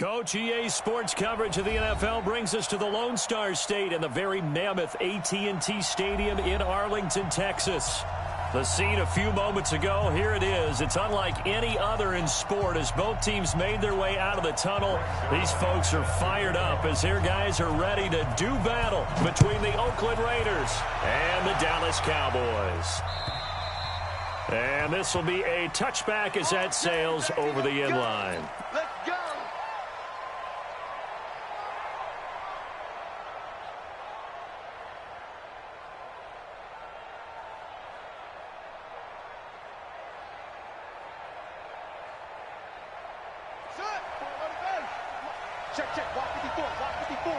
Coach, EA Sports coverage of the NFL brings us to the Lone Star State and the very mammoth AT&T Stadium in Arlington, Texas. The scene a few moments ago, here it is. It's unlike any other in sport as both teams made their way out of the tunnel. These folks are fired up as their guys are ready to do battle between the Oakland Raiders and the Dallas Cowboys. And this will be a touchback as that sails over the end line. Let's go! Check, walk 54, walk 54.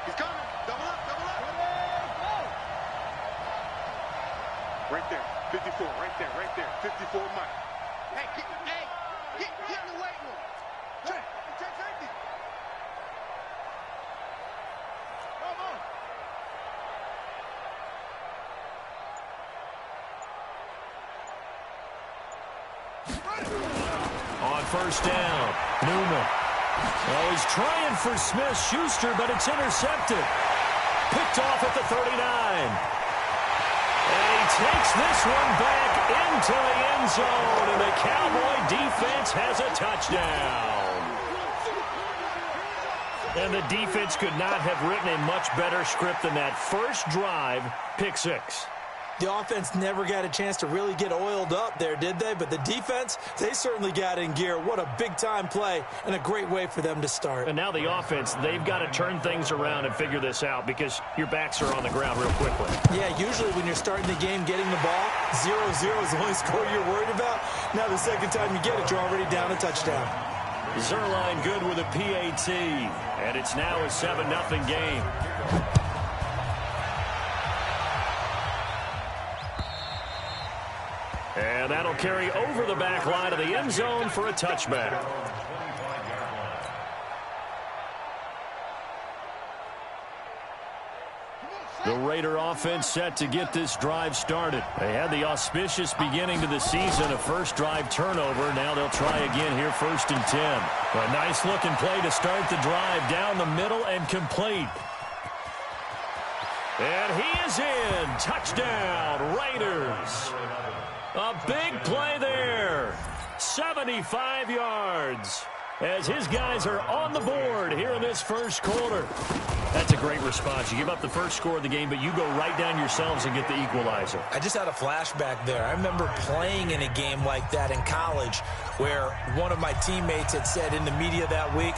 He's coming, double up. Right there, 54, right there, 54 Mike. Hey, get in the weight room. Check safety. Come on. On first down, Newman. Oh, he's trying for Smith-Schuster, but it's intercepted. Picked off at the 39. And he takes this one back into the end zone, and the Cowboy defense has a touchdown. And the defense could not have written a much better script than that first drive, pick six. The offense never got a chance to really get oiled up there, did they? But the defense, they certainly got in gear. What a big-time play and a great way for them to start. And now the offense, they've got to turn things around and figure this out because your backs are on the ground real quickly. Yeah, usually when you're starting the game getting the ball, 0-0 is the only score you're worried about. Now the second time you get it, you're already down a touchdown. Zerline good with a PAT, and it's now a 7-0 game. And that'll carry over the back line of the end zone for a touchback. The Raider offense set to get this drive started. They had the auspicious beginning to the season, a first drive turnover. Now they'll try again here, 1st and 10. A nice-looking play to start the drive down the middle and complete. And he is in. Touchdown, Raiders. A big play there. 75 yards as his guys are on the board here in this first quarter. That's a great response. You give up the first score of the game, but you go right down yourselves and get the equalizer. I just had a flashback there. I remember playing in a game like that in college where one of my teammates had said in the media that week,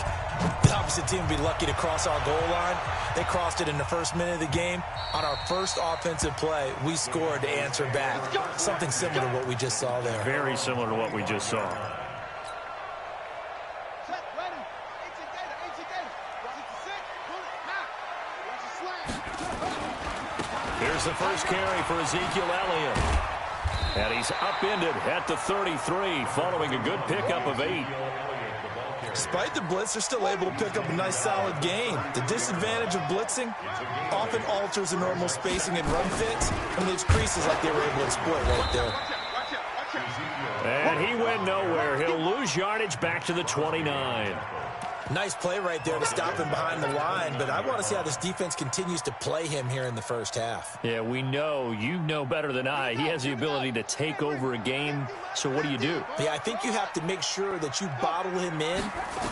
the opposite team would be lucky to cross our goal line. They crossed it in the first minute of the game. On our first offensive play, we scored to answer back. Something similar to what we just saw there. Very similar to what we just saw. Here's the first carry for Ezekiel Elliott. And he's upended at the 33 following a good pickup of 8. Despite the blitz, they're still able to pick up a nice solid gain. The disadvantage of blitzing often alters the normal spacing and run fits and leaves creases like they were able to exploit right there. And he went nowhere. He'll lose yardage back to the 29. Nice play right there to stop him behind the line, but I want to see how this defense continues to play him here in the first half. Yeah, we know. You know better than I. He has the ability to take over a game, so what do you do? Yeah, I think you have to make sure that you bottle him in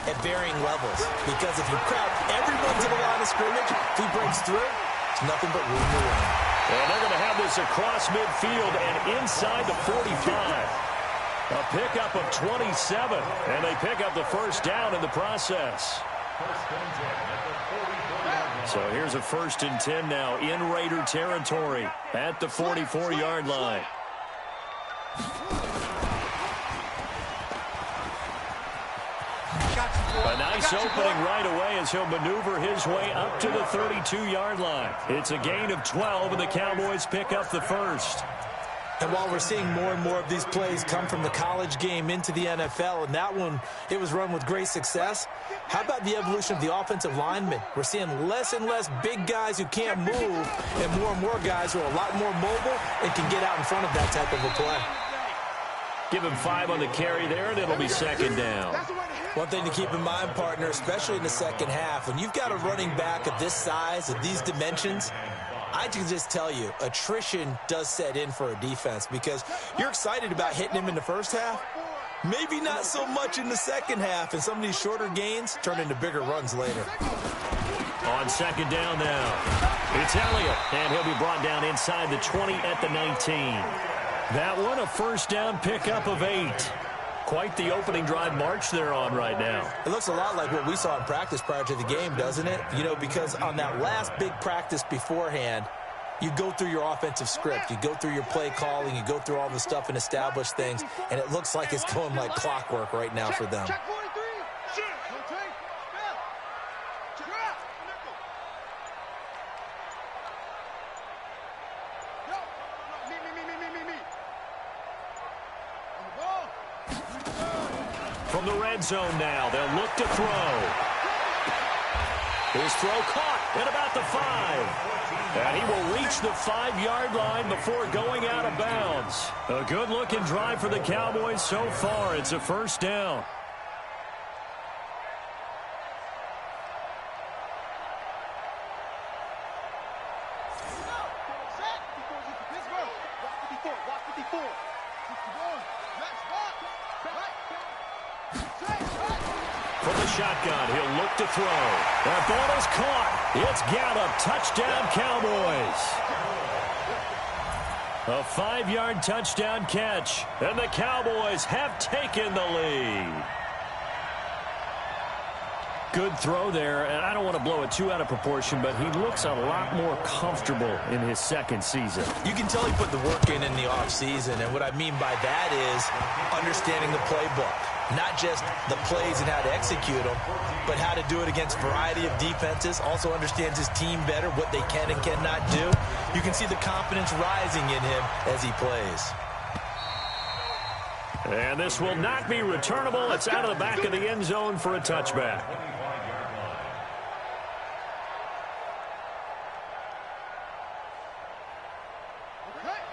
at varying levels, because if you crowd everyone to the line of scrimmage, if he breaks through, it's nothing but room to run. And they're going to have this across midfield and inside the 45. A pickup of 27, and they pick up the first down in the process. So here's a 1st and 10 now in Raider territory at the 44-yard line. A nice opening right away as he'll maneuver his way up to the 32-yard line. It's a gain of 12, and the Cowboys pick up the first. And while we're seeing more and more of these plays come from the college game into the NFL, and that one, it was run with great success, how about the evolution of the offensive linemen? We're seeing less and less big guys who can't move and more guys who are a lot more mobile and can get out in front of that type of a play. Give him 5 on the carry there, and it'll be second down. One thing to keep in mind, partner, especially in the second half, when you've got a running back of this size, of these dimensions, I can just tell you, attrition does set in for a defense because you're excited about hitting him in the first half. Maybe not so much in the second half, and some of these shorter gains turn into bigger runs later. On second down now, it's Elliott, and he'll be brought down inside the 20 at the 19. That one, a first down pickup of 8. Quite the opening drive march they're on right now. It looks a lot like what we saw in practice prior to the game, doesn't it? You know, because on that last big practice beforehand, you go through your offensive script, you go through your play calling, you go through all the stuff and establish things, and it looks like it's going like clockwork right now for them. From the red zone now, they'll look to throw. His throw caught at about the 5. And he will reach the 5-yard line before going out of bounds. A good-looking drive for the Cowboys so far. It's a first down. From the shotgun, he'll look to throw. That ball is caught. It's Gallup. Touchdown, Cowboys. A 5-yard touchdown catch, and the Cowboys have taken the lead. Good throw there, and I don't want to blow it too out of proportion, but he looks a lot more comfortable in his second season. You can tell he put the work in the offseason, and what I mean by that is understanding the playbook. Not just the plays and how to execute them, but how to do it against a variety of defenses. Also understands his team better, what they can and cannot do. You can see the confidence rising in him as he plays. And this will not be returnable. It's out of the back of the end zone for a touchback.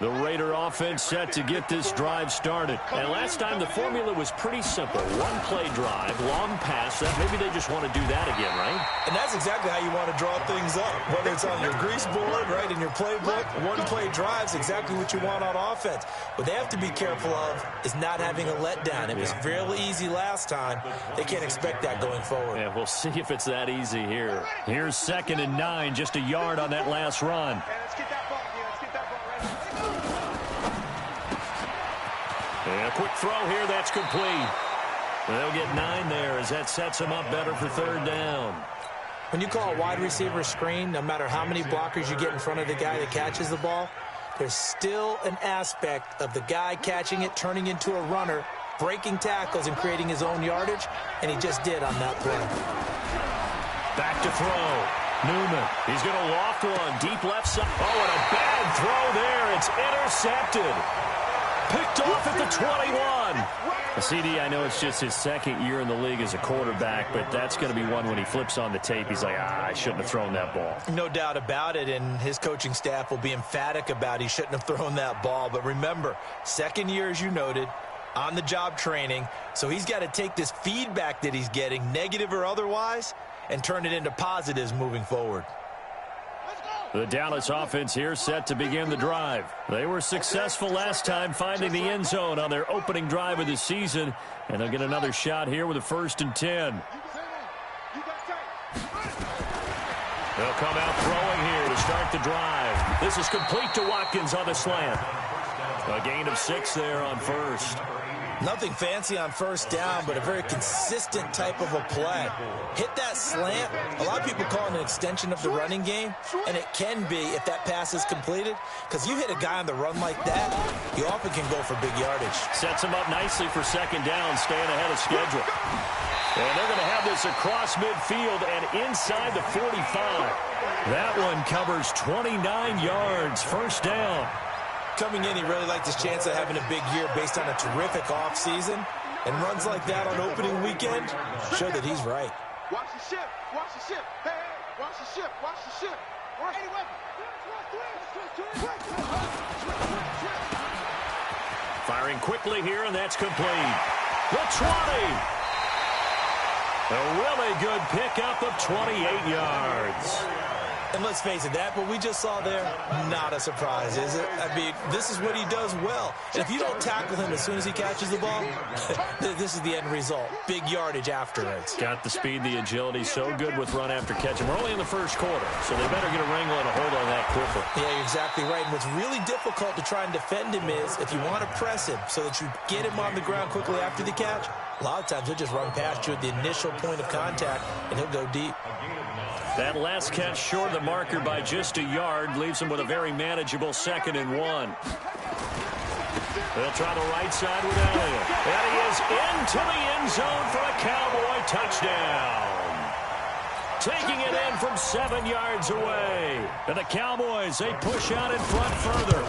The Raider offense set to get this drive started. And last time the formula was pretty simple. One-play drive, long pass. Maybe they just want to do that again, right? And that's exactly how you want to draw things up. Whether it's on your grease board, right, in your playbook, one-play drive's exactly what you want on offense. What they have to be careful of is not having a letdown. It was fairly easy last time. They can't expect that going forward. Yeah, we'll see if it's that easy here. Here's 2nd and 9, just a yard on that last run. And a quick throw here, that's complete. They'll get 9 there as that sets them up better for 3rd down. When you call a wide receiver screen, no matter how many blockers you get in front of the guy that catches the ball, there's still an aspect of the guy catching it, turning into a runner, breaking tackles and creating his own yardage, and he just did on that play. Back to throw. Newman, he's going to loft one, deep left side. Oh, and a bad throw there. It's intercepted. Picked off at the 21. CD, I know it's just his 2nd year in the league as a quarterback, but that's going to be one when he flips on the tape. He's like, I shouldn't have thrown that ball. No doubt about it, and his coaching staff will be emphatic about he shouldn't have thrown that ball. But remember, 2nd year, as you noted, on-the-job training, so he's got to take this feedback that he's getting, negative or otherwise, and turn it into positives moving forward. The Dallas offense here set to begin the drive. They were successful last time finding the end zone on their opening drive of the season, and they'll get another shot here with a 1st and 10. They'll come out throwing here to start the drive. This is complete to Watkins on the slant. A gain of 6 there on 1st. Nothing fancy on 1st down, but a very consistent type of a play. Hit that slant. A lot of people call it an extension of the running game, and it can be if that pass is completed, because you hit a guy on the run like that, you often can go for big yardage. Sets him up nicely for 2nd down, staying ahead of schedule. And they're going to have this across midfield and inside the 45. That one covers 29 yards, 1st down. Coming in, he really liked his chance of having a big year based on a terrific offseason. And runs like that on opening weekend show that he's right. Watch the ship. Watch the ship. Hey, hey, watch the ship. Watch the ship. Firing quickly here, and that's complete. The 20. A really good pickup of 28 yards. And let's face it, that what we just saw there, not a surprise, is it? I mean, this is what he does well. And if you don't tackle him as soon as he catches the ball, this is the end result. Big yardage afterwards. Got the speed, the agility, so good with run after catch. And we're only in the first quarter, so they better get a wrangle and a hold on that quickly. Yeah, you're exactly right. And what's really difficult to try and defend him is if you want to press him so that you get him on the ground quickly after the catch, a lot of times he'll just run past you at the initial point of contact, and he'll go deep. That last catch short of the marker by just a yard leaves him with a very manageable 2nd and 1. They'll try the right side with Elliott. And he is into the end zone for a Cowboy touchdown. Taking it in from 7 yards away. And the Cowboys, they push out in front further.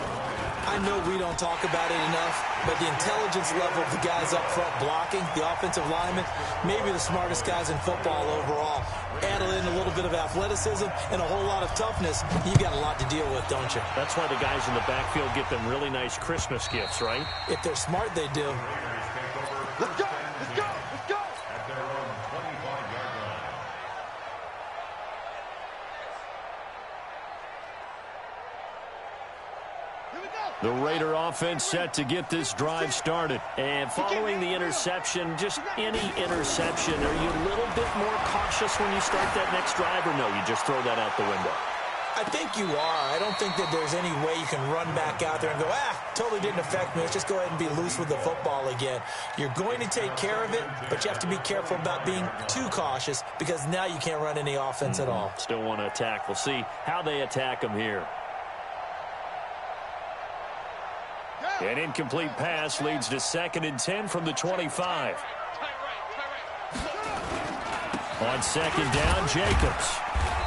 I know we don't talk about it enough, but the intelligence level of the guys up front blocking, the offensive linemen, maybe the smartest guys in football overall. Add in a little bit of athleticism and a whole lot of toughness, you got a lot to deal with, don't you? That's why the guys in the backfield get them really nice Christmas gifts, right? If they're smart, they do. Let's go! Let's go! Let's go! The Raider offense set to get this drive started. And following the interception, just any interception, are you a little bit more cautious when you start that next drive, or no, you just throw that out the window? I think you are. I don't think that there's any way you can run back out there and go, totally didn't affect me. Let's just go ahead and be loose with the football again. You're going to take care of it, but you have to be careful about being too cautious because now you can't run any offense at all. Still want to attack. We'll see how they attack them here. An incomplete pass leads to 2nd and 10 from the 25. On 2nd down, Jacobs.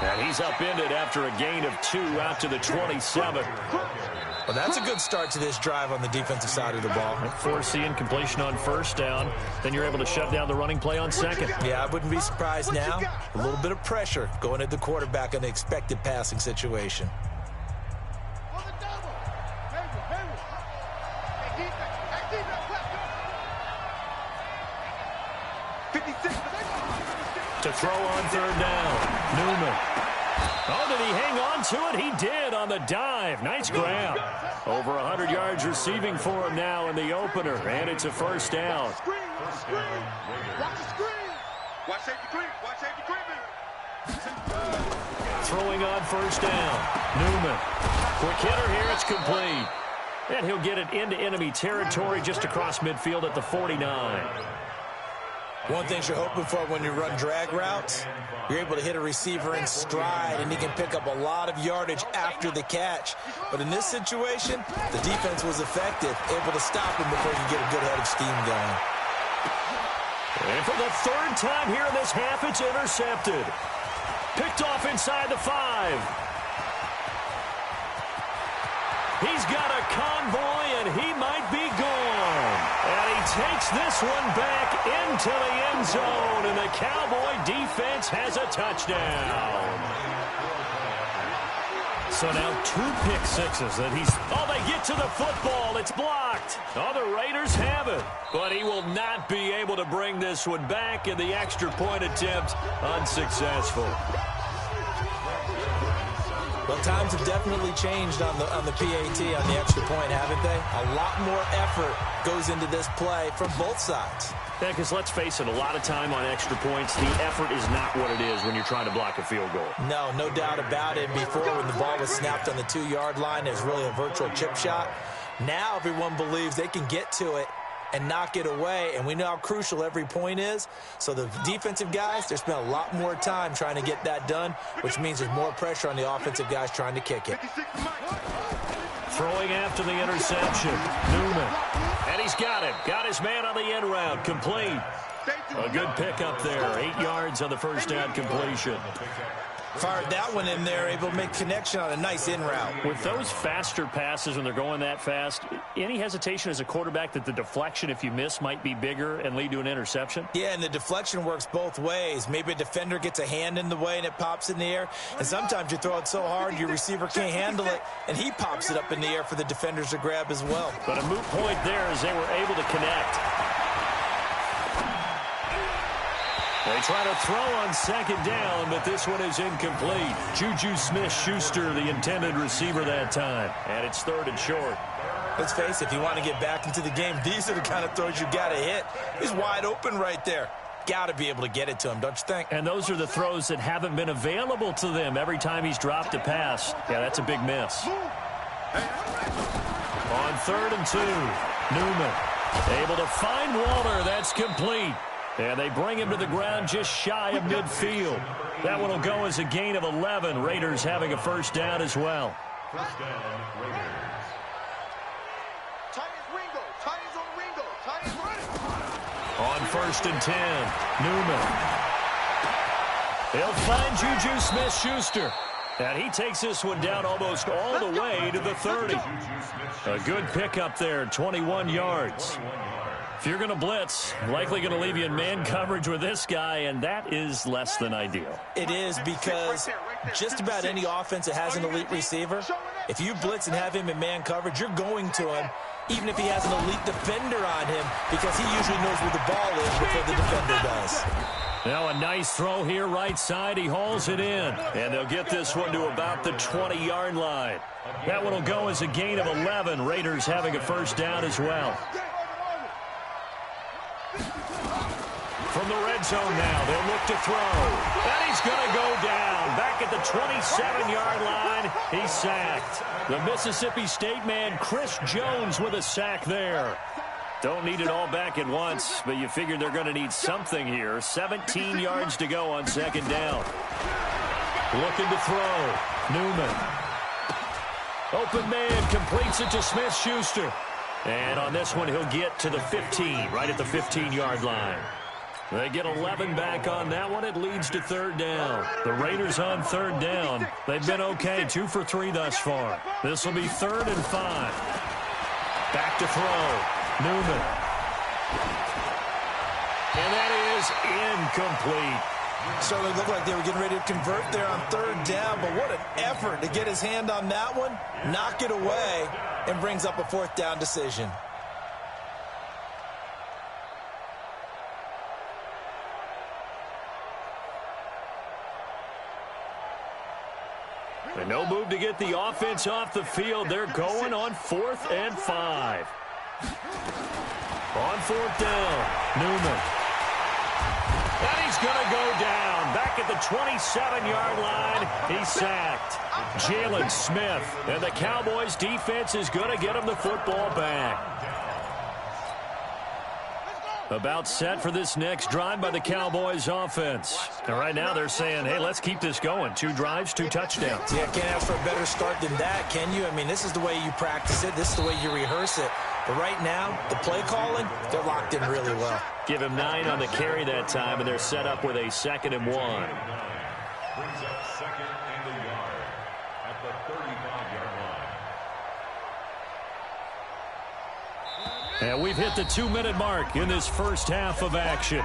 And he's upended after a gain of 2 out to the 27. Well, that's a good start to this drive on the defensive side of the ball. Force the incompletion on 1st down. Then you're able to shut down the running play on 2nd. Yeah, I wouldn't be surprised now. A little bit of pressure going at the quarterback in the expected passing situation. 56. To throw on 3rd down. Newman. Oh, did he hang on to it? He did on the dive. Nice grab. Over 100 yards receiving for him now in the opener. And it's a 1st down. Screen. Watch the screen. Watch safety screen. Watch safety screen. Throwing on 1st down. Newman. Quick hitter here. It's complete. And he'll get it into enemy territory just across midfield at the 49. One thing you're hoping for when you run drag routes, you're able to hit a receiver in stride, and he can pick up a lot of yardage after the catch. But in this situation, the defense was effective, able to stop him before he could get a good head of steam going. And for the 3rd time here in this half, it's intercepted. Picked off inside the 5. He's got a convoy, and he might be gone. And he takes this one back into the end zone, and the Cowboy defense has a touchdown. So now 2 pick sixes that he's... Oh, they get to the football. It's blocked. Oh, the Raiders have it. But he will not be able to bring this one back, and the extra point attempt unsuccessful. Well, times have definitely changed on the PAT, on the extra point, haven't they? A lot more effort goes into this play from both sides. Yeah, because let's face it, a lot of time on extra points, the effort is not what it is when you're trying to block a field goal. No doubt about it. Before, when the ball was snapped on the 2-yard line, there's really a virtual chip shot. Now everyone believes they can get to it and knock it away, and we know how crucial every point is. So the defensive guys, they spent a lot more time trying to get that done, which means there's more pressure on the offensive guys trying to kick it. Throwing after the interception, Newman. And he's got him. Got his man on the end route. Complete. A good pickup there. 8 yards on the 1st down completion. Fired that one in there, able to make connection on a nice in route. With those faster passes when they're going that fast, any hesitation as a quarterback that the deflection, if you miss, might be bigger and lead to an interception? Yeah, and the deflection works both ways. Maybe a defender gets a hand in the way and it pops in the air. And sometimes you throw it so hard your receiver can't handle it, and he pops it up in the air for the defenders to grab as well. But a moot point there as they were able to connect. They try to throw on second down, but this one is incomplete. Juju Smith-Schuster, the intended receiver that time. And it's 3rd and short. Let's face it, if you want to get back into the game, these are the kind of throws you got to hit. He's wide open right there. Got to be able to get it to him, don't you think? And those are the throws that haven't been available to them every time he's dropped a pass. Yeah, that's a big miss. On 3rd and 2, Newman able to find Waller. That's complete. And they bring him to the ground just shy of midfield. That one will go as a gain of 11. Raiders having a first down as well. First down, Raiders. Titans on Ringo. Titans running. On 1st and 10, Newman. He'll find Juju Smith-Schuster. And he takes this one down almost all the way to the 30. A good pickup there, 21 yards. If you're going to blitz, likely going to leave you in man coverage with this guy, and that is less than ideal. It is, because just about any offense that has an elite receiver, if you blitz and have him in man coverage, you're going to him, even if he has an elite defender on him, because he usually knows where the ball is before the defender does. Now a nice throw here right side. He hauls it in, and they'll get this one to about the 20-yard line. That one will go as a gain of 11. Raiders having a first down as well. From the red zone now, they'll look to throw. And he's going to go down. Back at the 27-yard line, he's sacked. The Mississippi State man, Chris Jones, with a sack there. Don't need it all back at once, but you figure they're going to need something here. 17 yards to go on second down. Looking to throw. Newman. Open man, completes it to Smith-Schuster. And on this one, he'll get to the 15, right at the 15-yard line. They get 11 back on that one. It leads to 3rd down. The Raiders on 3rd down. They've been okay, 2 for 3 thus far. This will be 3rd and 5. Back to throw. Newman. And that is incomplete. Certainly looked like they were getting ready to convert there on 3rd down, but what an effort to get his hand on that one, knock it away, and brings up a 4th down decision. And no move to get the offense off the field. They're going on 4th and 5. On 4th down, Newman. And he's going to go down. Back at the 27-yard line, he's sacked. Jalen Smith. And the Cowboys defense is going to get him the football back. About set for this next drive by the Cowboys offense. And right now they're saying, hey, let's keep this going. 2 drives, 2 touchdowns. Yeah, can't ask for a better start than that, can you? I mean, this is the way you practice it. This is the way you rehearse it. But right now, the play calling, they're locked in really well. Give him 9 on the carry that time, and they're set up with a 2nd and 1. Brings up 2nd and a yard at the 35-yard line. And we've hit the 2-minute mark in this first half of action.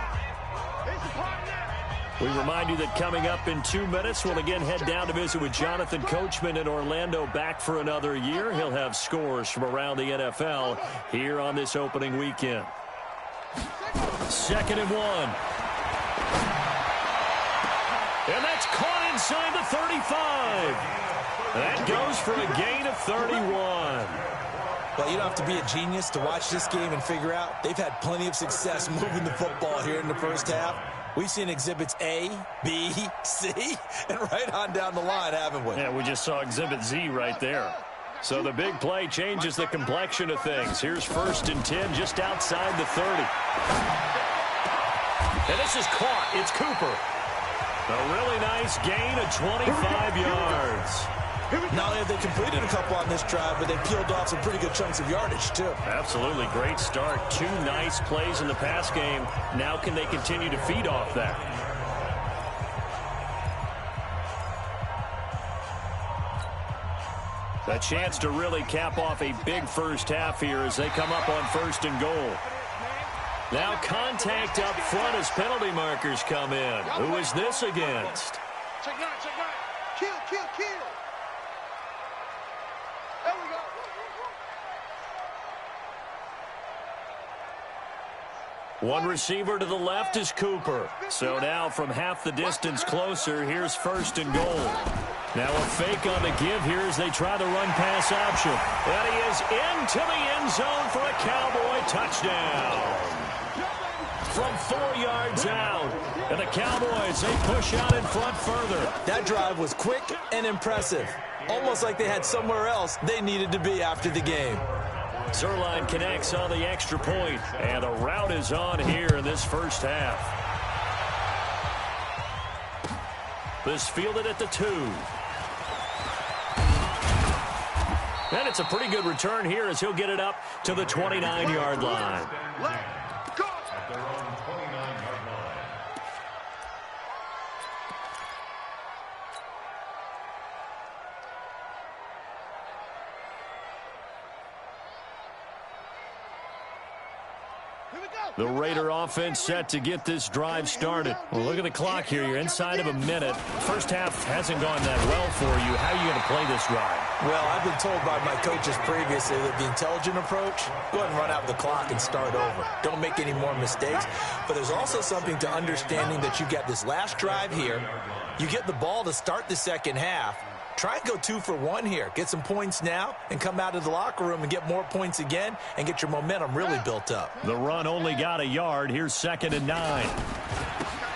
We remind you that coming up in 2 minutes, we'll again head down to visit with Jonathan Coachman in Orlando, back for another year. He'll have scores from around the NFL here on this opening weekend. 2nd and 1. And that's caught inside the 35. That goes for a gain of 31. Well, you don't have to be a genius to watch this game and figure out they've had plenty of success moving the football here in the first half. We've seen exhibits A, B, C, and right on down the line, haven't we? Yeah, we just saw exhibit Z right there. So the big play changes the complexion of things. Here's 1st and 10 just outside the 30. And this is caught. It's Cooper. A really nice gain of 25 yards. Not only have they completed a couple on this drive, but they peeled off some pretty good chunks of yardage, too. Absolutely. Great start. 2 nice plays in the pass game. Now can they continue to feed off that? A chance to really cap off a big first half here as they come up on 1st and goal. Now contact up front as penalty markers come in. Who is this against? Check nine, check nine. Kill, kill, kill. There we go. One receiver to the left is Cooper. So now from half the distance closer, here's 1st and goal. Now a fake on the give here as they try the run-pass option. And he is into the end zone for a Cowboy touchdown. From 4 yards out. And the Cowboys, they push out in front further. That drive was quick and impressive. Almost like they had somewhere else they needed to be after the game. Zerline connects on the extra point, and a rout is on here in this first half. This fielded at the 2. And it's a pretty good return here as he'll get it up to the 29-yard line. The Raider offense set to get this drive started. Well, look at the clock here. You're inside of a minute. First half hasn't gone that well for you. How are you going to play this drive? Well, I've been told by my coaches previously that the intelligent approach, go ahead and run out the clock and start over. Don't make any more mistakes. But there's also something to understanding that you get this last drive here. You get the ball to start the second half. Try and go 2 for 1 here. Get some points now and come out of the locker room and get more points again and get your momentum really built up. The run only got a yard. Here's 2nd and 9.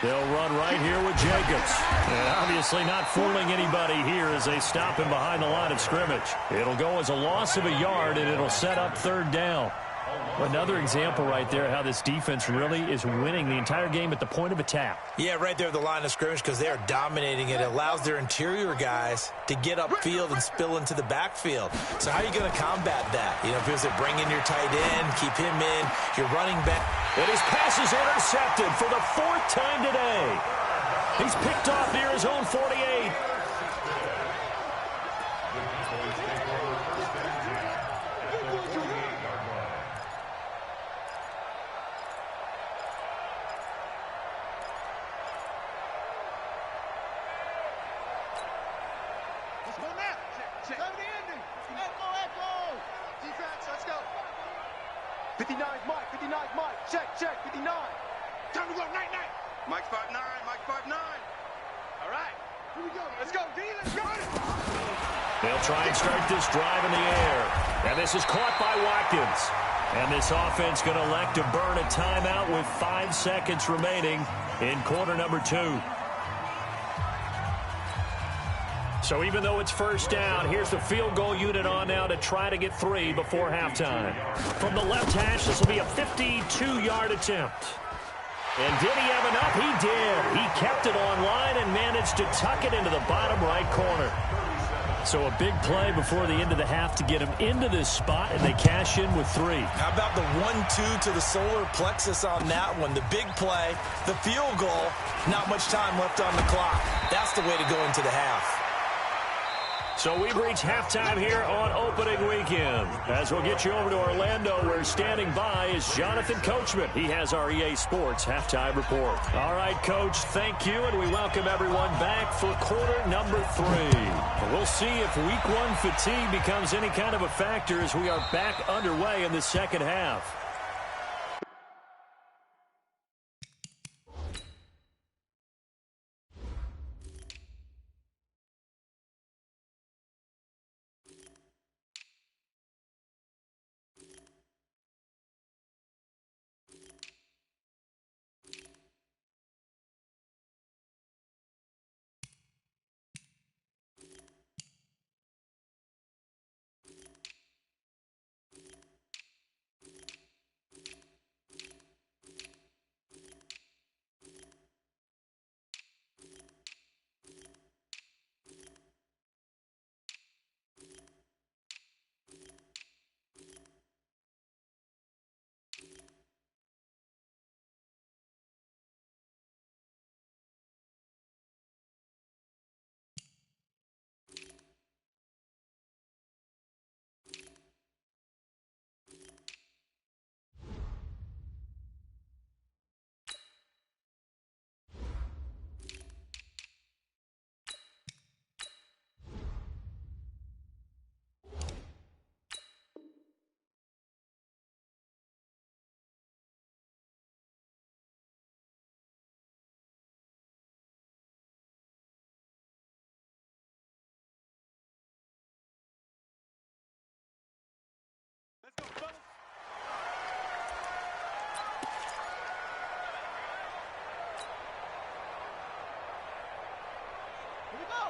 They'll run right here with Jacobs. And obviously not fooling anybody here as they stop him behind the line of scrimmage. It'll go as a loss of a yard, and it'll set up 3rd down. Another example right there how this defense really is winning the entire game at the point of attack. Yeah, right there at the line of scrimmage because they are dominating it. It allows their interior guys to get upfield and spill into the backfield. So how are you going to combat that? You know, if it's bring in your tight end, keep him in, your running back. And his pass is intercepted for the 4th time today. He's picked off near his own 48. Check. Go to the ending. Echo. Defense, let's go. 59's Mike. 59's Mike. Check. 59. Time to go. Night. Mike's 5'9". Mike's 5'9". All right. Here we go. Let's go, D. Let's go. They'll try and start this drive in the air. And this is caught by Watkins. And this offense going to elect to burn a timeout with 5 seconds remaining in quarter number 2. So even though it's 1st down, here's the field goal unit on now to try to get 3 before halftime. From the left hash, this will be a 52-yard attempt. And did he have enough? He did. He kept it on line and managed to tuck it into the bottom right corner. So a big play before the end of the half to get him into this spot, and they cash in with 3. How about the 1-2 to the solar plexus on that one? The big play, the field goal, not much time left on the clock. That's the way to go into the half. So we've reached halftime here on opening weekend. As we'll get you over to Orlando, where standing by is Jonathan Coachman. He has our EA Sports halftime report. All right, Coach, thank you, and we welcome everyone back for quarter number 3. We'll see if week 1 fatigue becomes any kind of a factor as we are back underway in the second half.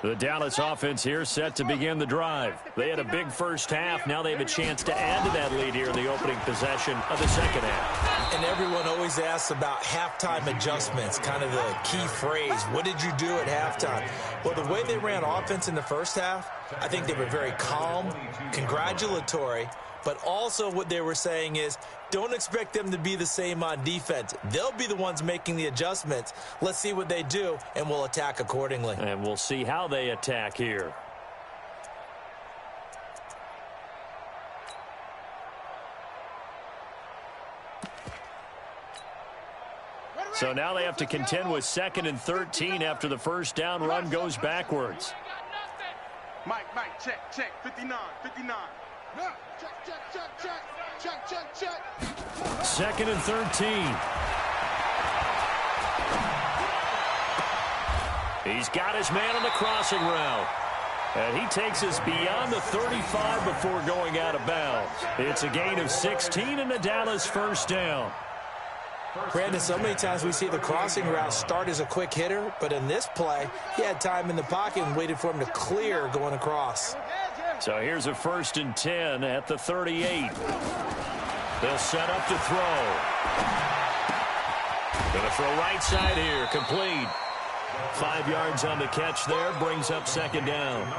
The Dallas offense here set to begin the drive. They had a big first half. Now they have a chance to add to that lead here in the opening possession of the second half. And everyone always asks about halftime adjustments, kind of the key phrase. What did you do at halftime? Well, the way they ran offense in the first half, I think they were very calm, congratulatory, but also what they were saying is don't expect them to be the same on defense. They'll be the ones making the adjustments. Let's see what they do, and we'll attack accordingly. And we'll see how they attack here. So now they have to contend with 2nd and 13 after the first down run goes backwards. Mike, check, 59. Check. 2nd and 13. He's got his man on the crossing route. And he takes us beyond the 35 before going out of bounds. It's a gain of 16 and the Dallas first down. Brandon, so many times we see the crossing route start as a quick hitter, but in this play, he had time in the pocket and waited for him to clear going across. So here's a 1st and 10 at the 38. They'll set up to throw. Going to throw right side here, complete. 5 yards on the catch there, brings up 2nd down.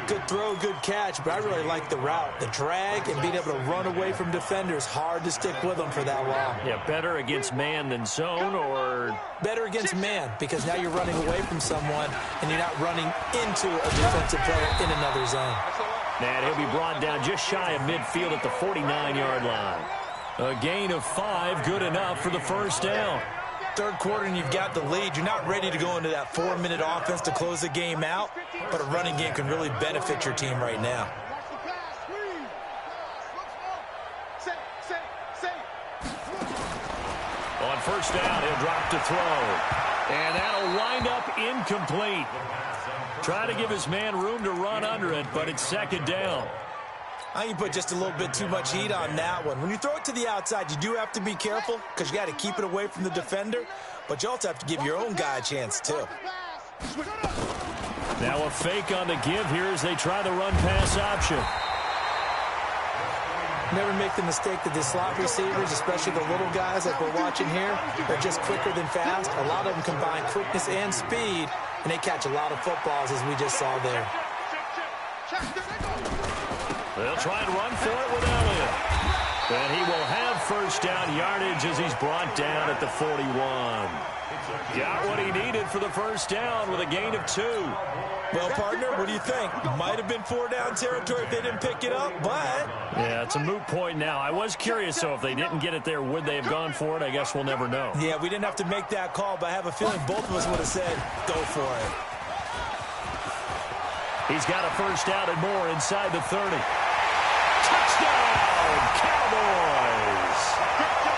Good throw, good catch, but I really like the route. The drag and being able to run away from defenders, hard to stick with them for that long. Yeah, better against man than zone, or? Better against man, because now you're running away from someone and you're not running into a defensive player in another zone. And he'll be brought down just shy of midfield at the 49-yard line. A gain of 5, good enough for the first down. Third quarter and you've got the lead. You're not ready to go into that 4-minute offense to close the game out, but a running game can really benefit your team right now. On first down, he'll drop to throw. And that'll wind up incomplete. Try to give his man room to run under it, but it's 2nd down. I think you put just a little bit too much heat on that one. When you throw it to the outside, you do have to be careful because you got to keep it away from the defender, but you also have to give your own guy a chance too. Now a fake on the give here as they try the run-pass option. Never make the mistake that the slot receivers, especially the little guys like we're watching here, are just quicker than fast. A lot of them combine quickness and speed, and they catch a lot of footballs as we just saw there. They'll try and run for it with Elliott. And he will have first down yardage as he's brought down at the 41. Got what he needed for the first down with a gain of 2. Well, partner, what do you think? Might have been 4-down territory if they didn't pick it up, but... Yeah, it's a moot point now. I was curious, so if they didn't get it there, would they have gone for it? I guess we'll never know. Yeah, we didn't have to make that call, but I have a feeling both of us would have said, go for it. He's got a first down and more inside the 30. Touchdown, Cowboys!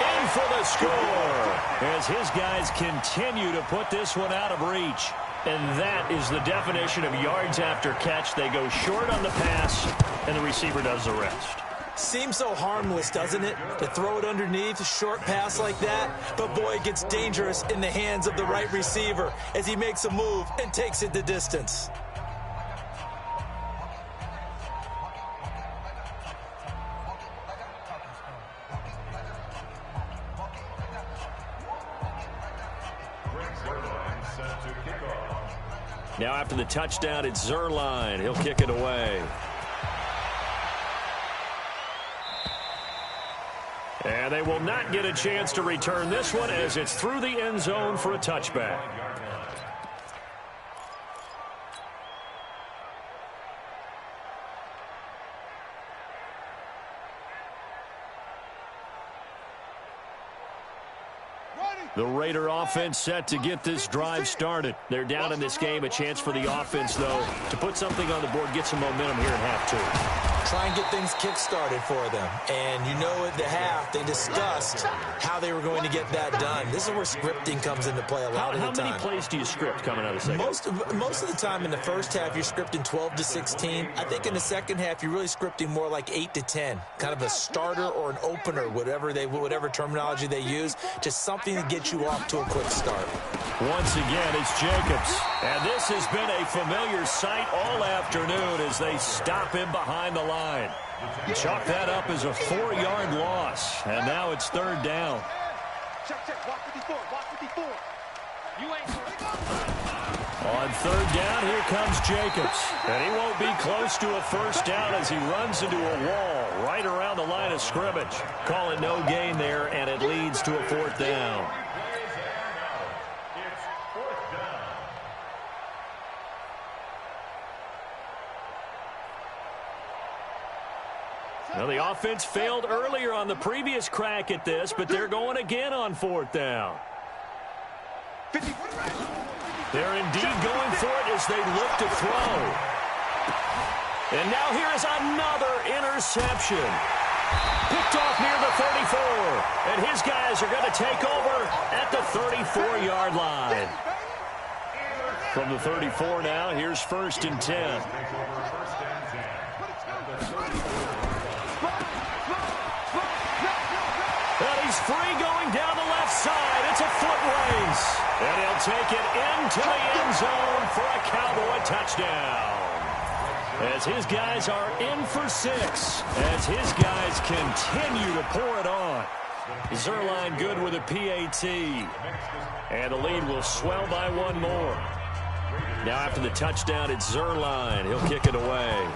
In for the score as his guys continue to put this one out of reach. And that is the definition of yards after catch. They go short on the pass, and the receiver does the rest. Seems so harmless, doesn't it? To throw it underneath, a short pass like that. But, boy, it gets dangerous in the hands of the right receiver as he makes a move and takes it the distance. Now after the touchdown, it's Zerline. He'll kick it away. And they will not get a chance to return this one as it's through the end zone for a touchback. The Raider offense set to get this drive started. They're down in this game. A chance for the offense, though, to put something on the board, get some momentum here in half 2. try and get things kick-started for them. And you know at the half, they discussed how they were going to get that done. This is where scripting comes into play a lot of the time. How many plays do you script coming out of the second? Most of the time in the first half, you're scripting 12 to 16. I think in the second half, you're really scripting more like 8 to 10. Kind of a starter or an opener, whatever terminology they use. Just something to get you off to a quick start. Once again, it's Jacobs. And this has been a familiar sight all afternoon as they stop him behind the line. Chalk that up as a 4-yard loss. And now it's third down. Check, walk 54, walk 54. You ain't On third down, here comes Jacobs. And he won't be close to a first down as he runs into a wall right around the line of scrimmage. Calling no gain there, and it leads to a fourth down. Now, the offense failed earlier on the previous crack at this, but they're going again on fourth down. They're indeed going for it as they look to throw. And now here is another interception. Picked off near the 34. And his guys are going to take over at the 34-yard line. From the 34 now, here's first and 10. And he's free going down the left side. It's a foot race. And he'll take it into the end zone for a Cowboy touchdown. As his guys are in for 6. As his guys continue to pour it on. Zerline good with a PAT. And the lead will swell by one more. Now after the touchdown, it's Zerline. He'll kick it away.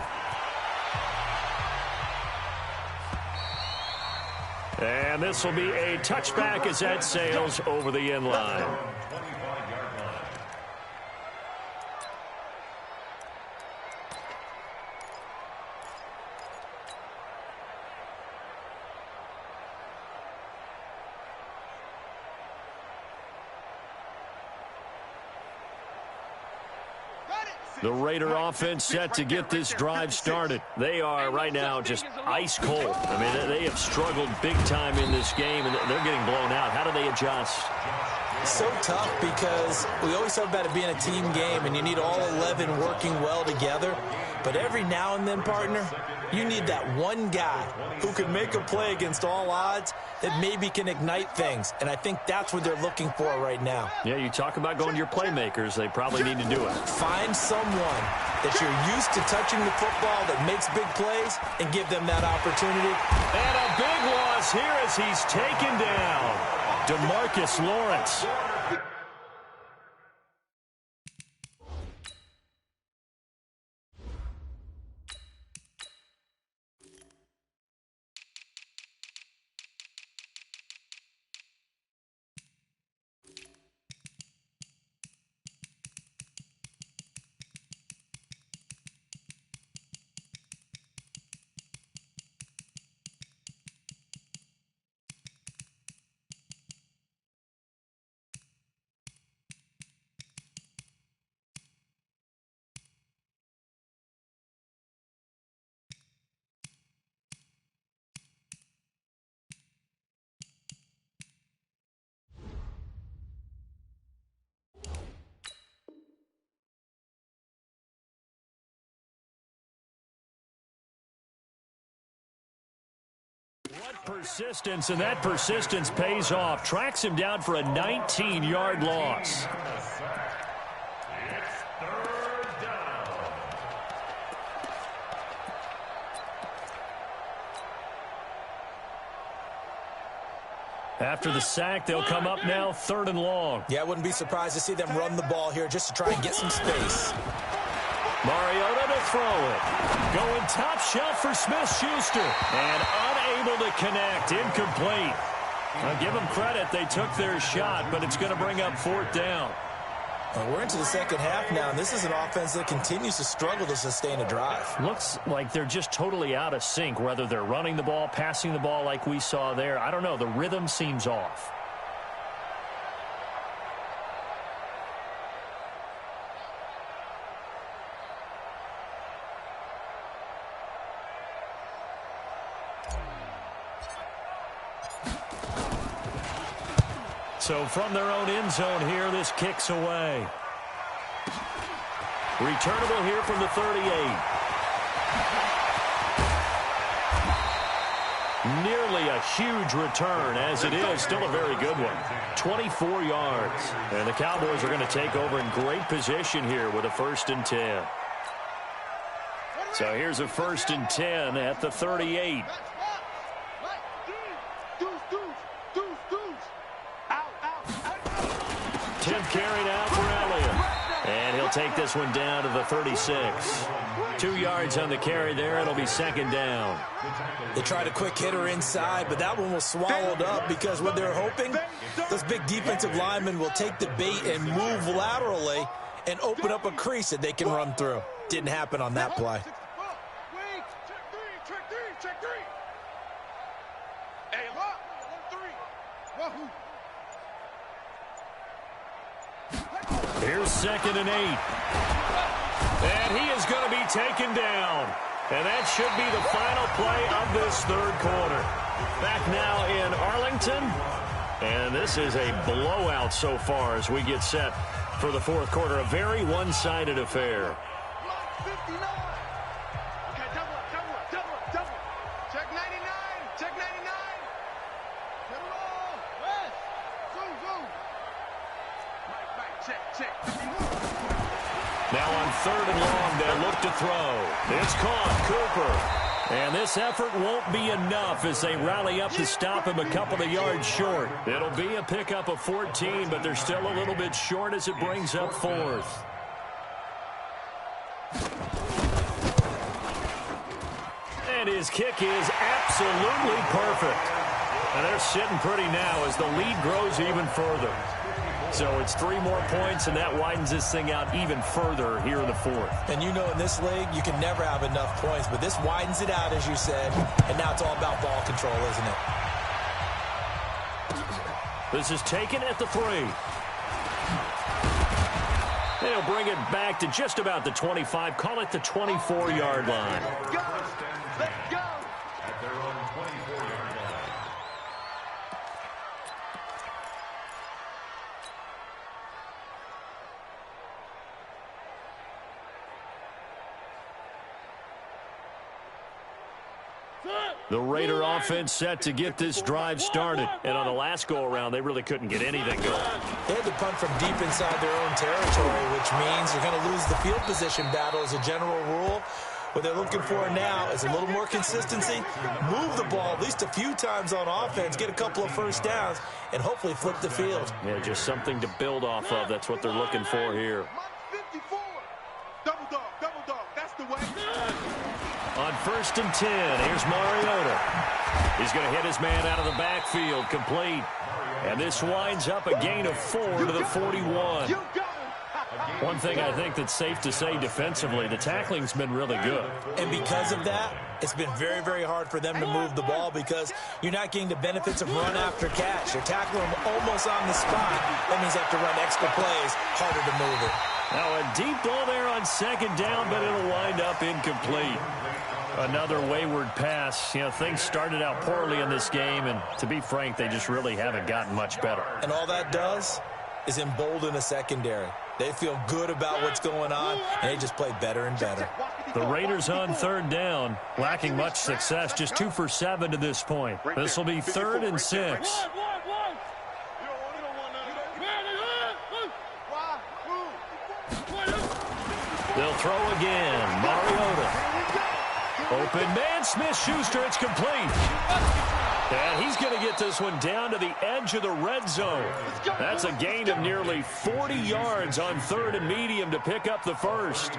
And this will be a touchback as that sails over the end line. The Raider offense set to get this drive started. They are right now just ice cold. I mean, they have struggled big time in this game, and they're getting blown out. How do they adjust? So tough because we always talk about it being a team game, and you need all 11 working well together. But every now and then, partner, you need that one guy who can make a play against all odds that maybe can ignite things. And I think that's what they're looking for right now. Yeah, you talk about going to your playmakers. They probably need to do it. Find someone that you're used to touching the football that makes big plays and give them that opportunity. And a big loss here as he's taken down. DeMarcus Lawrence. What persistence, and that persistence pays off. Tracks him down for a 19-yard loss. After the sack, they'll come up now third and long. Yeah, I wouldn't be surprised to see them run the ball here just to try and get some space. Mariota to throw it. Going top shelf for Smith-Schuster. And unable to connect. Incomplete. I'll give them credit. They took their shot, but it's going to bring up fourth down. Well, we're into the second half now, and this is an offense that continues to struggle to sustain a drive. Looks like they're just totally out of sync, whether they're running the ball, passing the ball like we saw there. I don't know. The rhythm seems off. So from their own end zone here, this kicks away. Returnable here from the 38. Nearly a huge return, as it is still a very good one. 24 yards. And the Cowboys are going to take over in great position here with a 1st and 10. So here's a 1st and 10 at the 38. 10th carry now for Elliott. And he'll take this one down to the 36. 2 yards on the carry there. It'll be 2nd down. They tried a quick hitter inside, but that one was swallowed up because what they're hoping, those big defensive linemen will take the bait and move laterally and open up a crease that they can run through. Didn't happen on that play. Here's 2nd and 8. And he is going to be taken down. And that should be the final play of this 3rd quarter. Back now in Arlington. And this is a blowout so far as we get set for the 4th quarter. A very one-sided affair. Now on 3rd and long, they'll look to throw. It's caught, Cooper. And this effort won't be enough as they rally up to stop him a couple of yards short. It'll be a pickup of 14, but they're still a little bit short as it brings up 4th. And his kick is absolutely perfect. And they're sitting pretty now as the lead grows even further. So it's 3 more points, and that widens this thing out even further here in the 4th. And you know in this league, you can never have enough points, but this widens it out, as you said, and now it's all about ball control, isn't it? This is taken at the 3. They'll bring it back to just about the 25, call it the 24-yard line. Let's go! Let's go! At their own 24-yard line. The Raider offense set to get this drive started. And on the last go-around, they really couldn't get anything going. They had to punt from deep inside their own territory, which means you're going to lose the field position battle as a general rule. What they're looking for now is a little more consistency, move the ball at least a few times on offense, get a couple of 1st downs, and hopefully flip the field. Yeah, just something to build off of. That's what they're looking for here. 54. Double dog, that's the way. On 1st and 10, here's Mariota. He's going to hit his man out of the backfield, complete. And this winds up a gain of 4 to the 41. One thing I think that's safe to say defensively, the tackling's been really good. And because of that, it's been very, very hard for them to move the ball because you're not getting the benefits of run after catch. You're tackling them almost on the spot. That means you have to run extra plays, harder to move it. Now a deep ball there on 2nd down, but it'll wind up incomplete. Another wayward pass. You know, things started out poorly in this game, and to be frank, they just really haven't gotten much better. And all that does is embolden a secondary. They feel good about what's going on, and they just play better and better. The Raiders on 3rd down, lacking much success, just 2 for 7 to this point. This will be 3rd and 6. They'll throw again. Mariota. Open man, Smith-Schuster, it's complete. And he's going to get this one down to the edge of the red zone. That's a gain of nearly 40 yards on 3rd and medium to pick up the 1st.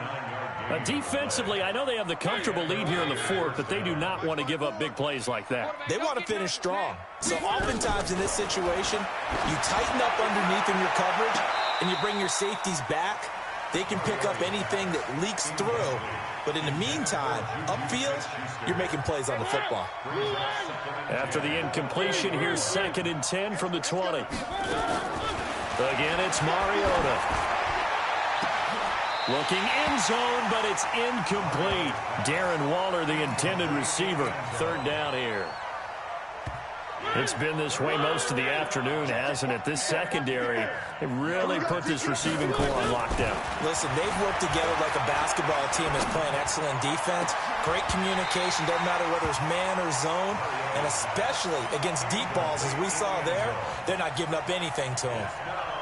Defensively, I know they have the comfortable lead here in the 4th, but they do not want to give up big plays like that. They want to finish strong. So oftentimes in this situation, you tighten up underneath in your coverage, and you bring your safeties back. They can pick up anything that leaks through. But in the meantime, upfield, you're making plays on the football. After the incompletion, here's 2nd and 10 from the 20. Again, it's Mariota. Looking in zone, but it's incomplete. Darren Waller, the intended receiver. 3rd down here. It's been this way most of the afternoon, hasn't it? This secondary, they really put this receiving core on lockdown. Listen, they've worked together like a basketball team is playing excellent defense. Great communication, doesn't matter whether it's man or zone. And especially against deep balls, as we saw there, they're not giving up anything to them.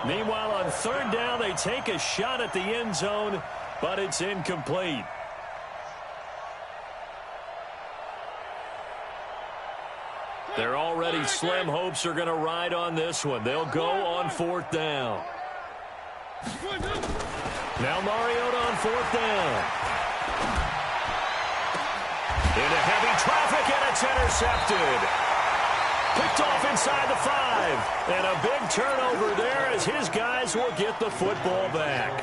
Meanwhile, on third down, they take a shot at the end zone, but it's incomplete. Their already slim hopes are going to ride on this one. They'll go on fourth down. Now Mariota on fourth down. Into heavy traffic, and it's intercepted. Picked off inside the 5. And a big turnover there as his guys will get the football back.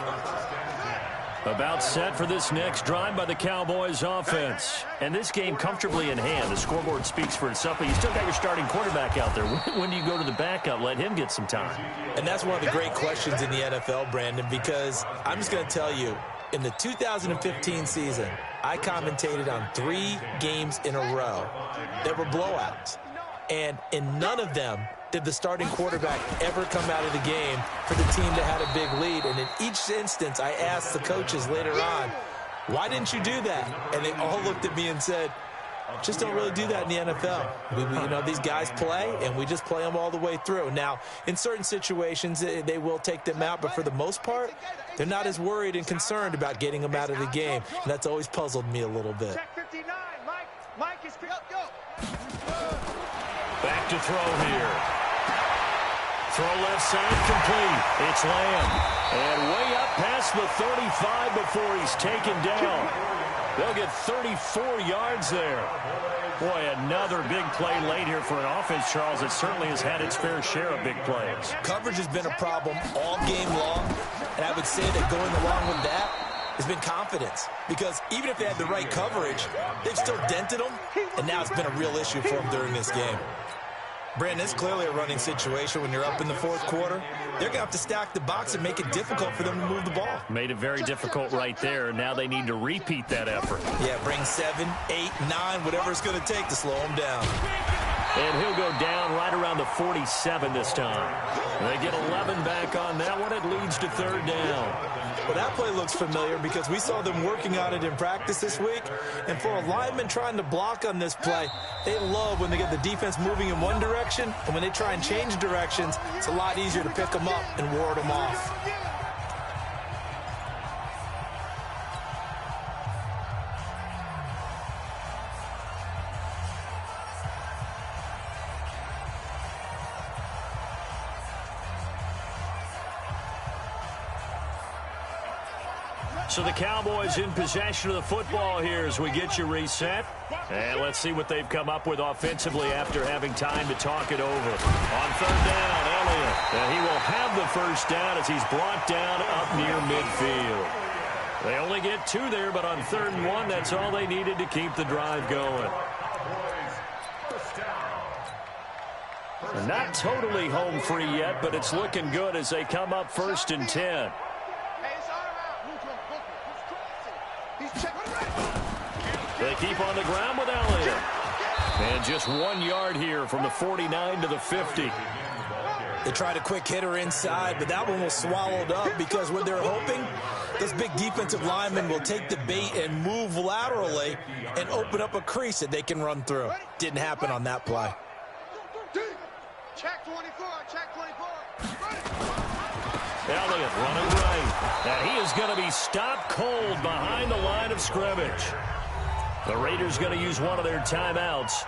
About set for this next drive by the Cowboys offense. And this game comfortably in hand. The scoreboard speaks for itself, but you still got your starting quarterback out there. When do you go to the backup? Let him get some time. And that's one of the great questions in the NFL, Brandon, because I'm just going to tell you, in the 2015 season, I commentated on 3 games in a row that were blowouts. And in none of them did the starting quarterback ever come out of the game for the team that had a big lead. And in each instance, I asked the coaches later on, why didn't you do that? And they all looked at me and said, just don't really do that in the NFL. These guys play, and we just play them all the way through. Now, in certain situations, they will take them out, but for the most part, they're not as worried and concerned about getting them out of the game. And that's always puzzled me a little bit. Check 59, Mike is up, go. Back to throw here. Throw left side complete. It's Lamb. And way up past the 35 before he's taken down. They'll get 34 yards there. Boy, another big play late here for an offense, Charles. It certainly has had its fair share of big plays. Coverage has been a problem all game long. And I would say that going along with that has been confidence. Because even if they had the right coverage, they've still dented them. And now it's been a real issue for them during this game. Brandon, it's clearly a running situation when you're up in the fourth quarter. They're going to have to stack the box and make it difficult for them to move the ball. Made it very difficult right there. Now they need to repeat that effort. Yeah, bring 7, 8, 9, whatever it's going to take to slow them down. And he'll go down right around the 47 this time. They get 11 back on that one. It leads to third down. Well, that play looks familiar because we saw them working on it in practice this week. And for a lineman trying to block on this play, they love when they get the defense moving in one direction. And when they try and change directions, it's a lot easier to pick them up and ward them off. So the Cowboys in possession of the football here as we get you reset. And let's see what they've come up with offensively after having time to talk it over. On third down, Elliott. And he will have the first down as he's brought down up near midfield. They only get 2 there, but on 3rd and 1, that's all they needed to keep the drive going. And not totally home free yet, but it's looking good as they come up 1st and 10. They keep on the ground with Elliott. And just 1 yard here from the 49 to the 50. They tried a quick hitter inside, but that one was swallowed up because what they're hoping, those big defensive linemen will take the bait and move laterally and open up a crease that they can run through. Didn't happen on that play. Check 24, check 24. Elliott running right. And he is going to be stopped cold behind the line of scrimmage. The Raiders going to use one of their timeouts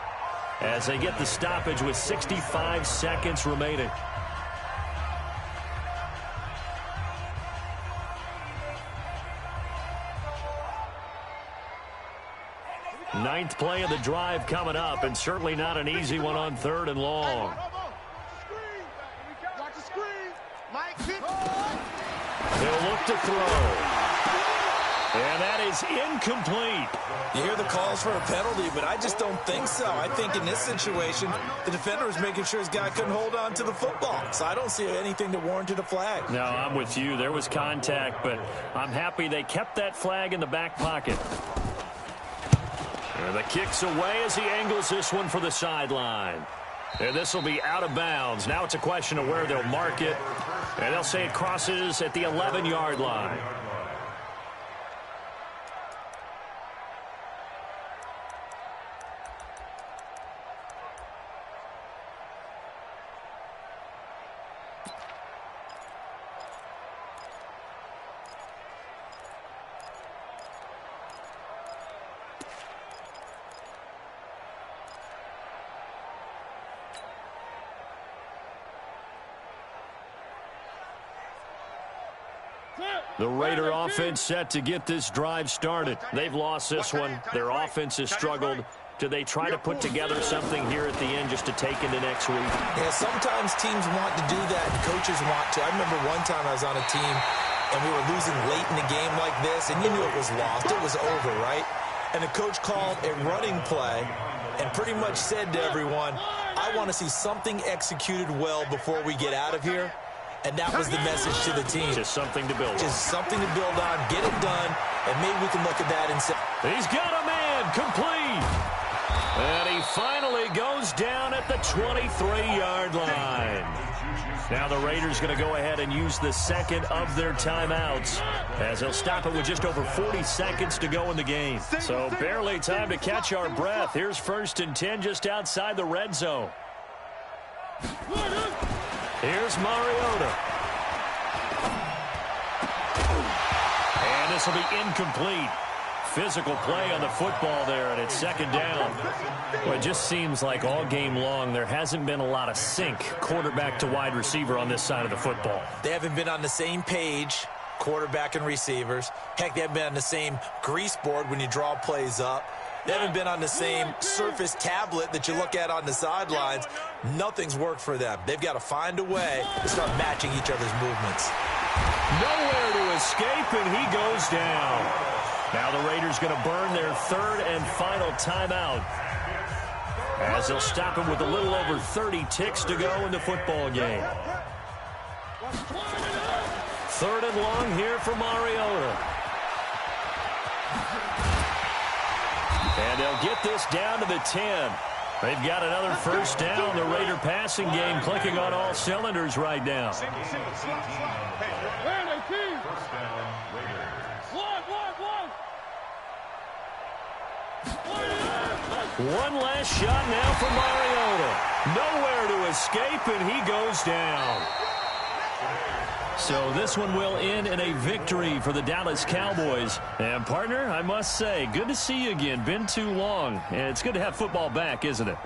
as they get the stoppage with 65 seconds remaining. Ninth play of the drive coming up, and certainly not an easy one on 3rd and long. They'll look to throw. And that is incomplete. You hear the calls for a penalty, but I just don't think so. I think in this situation, the defender was making sure his guy couldn't hold on to the football. So I don't see anything that warranted a flag. No, I'm with you. There was contact, but I'm happy they kept that flag in the back pocket. And the kick's away as he angles this one for the sideline. And this will be out of bounds. Now it's a question of where they'll mark it. And they'll say it crosses at the 11-yard line. The Raider offense set to get this drive started. They've lost this one. Their offense has struggled. Do they try to put together something here at the end just to take into next week? Yeah, sometimes teams want to do that and coaches want to. I remember one time I was on a team and we were losing late in a game like this, and you knew it was lost. It was over, right? And the coach called a running play and pretty much said to everyone, I want to see something executed well before we get out of here. And that was the message to the team. Just something to build on. Just something to build on, get it done, and maybe we can look at that and say, he's got a man, complete. And he finally goes down at the 23-yard line. Now the Raiders going to go ahead and use the second of their timeouts as they'll stop it with just over 40 seconds to go in the game. So barely time to catch our breath. Here's 1st and 10 just outside the red zone. Here's Mariota. And this will be incomplete. Physical play on the football there, and it's 2nd down. Well, it just seems like all game long there hasn't been a lot of sync quarterback to wide receiver on this side of the football. They haven't been on the same page, quarterback and receivers. Heck, they haven't been on the same grease board when you draw plays up. They haven't been on the same surface tablet that you look at on the sidelines. Nothing's worked for them. They've got to find a way to start matching each other's movements. Nowhere to escape, and he goes down. Now the Raiders going to burn their 3rd and final timeout as they'll stop him with a little over 30 ticks to go in the football game. 3rd and long here for Mariota. And they'll get this down to the 10. They've got another 1st down. The Raider passing game clicking on all cylinders right now. One last shot now for Mariota. Nowhere to escape, and he goes down. So this one will end in a victory for the Dallas Cowboys. And, partner, I must say, good to see you again. Been too long. And it's good to have football back, isn't it?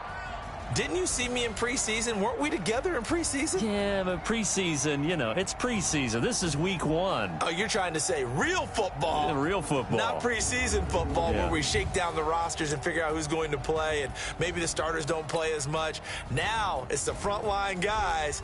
Didn't you see me in preseason? Weren't we together in preseason? Yeah, but preseason, you know, it's preseason. This is week 1. Oh, you're trying to say real football. Yeah, real football. Not preseason football where we shake down the rosters and figure out who's going to play, and maybe the starters don't play as much. Now it's the frontline guys